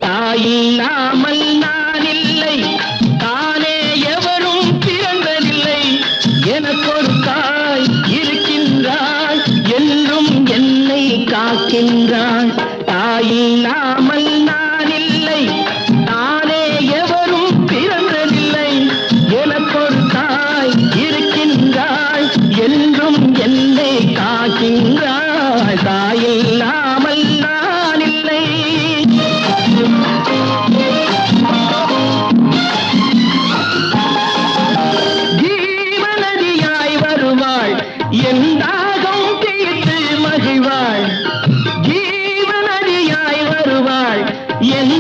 தாயில்லாமல் நான் இல்லை, தானே எவரும் பிறந்ததில்லை. எனக்கொரு தாய் இருக்கின்றாள், என்றும் என்னை காக்கின்றாள். தாயில்லாமல் நான் இல்லை, தானே எவரும் பிறந்ததில்லை. எனக்கொரு தாய் இருக்கின்றாள், என்றும் என்னை காக்கின்றாள். தாயில்லாமல் நான் இல்லை. ஜீவநதியாய் வருவாள், என் தாகம் தீர்த்து மகிழ்வாள். ஜீவநதியாய் வருவாள், என்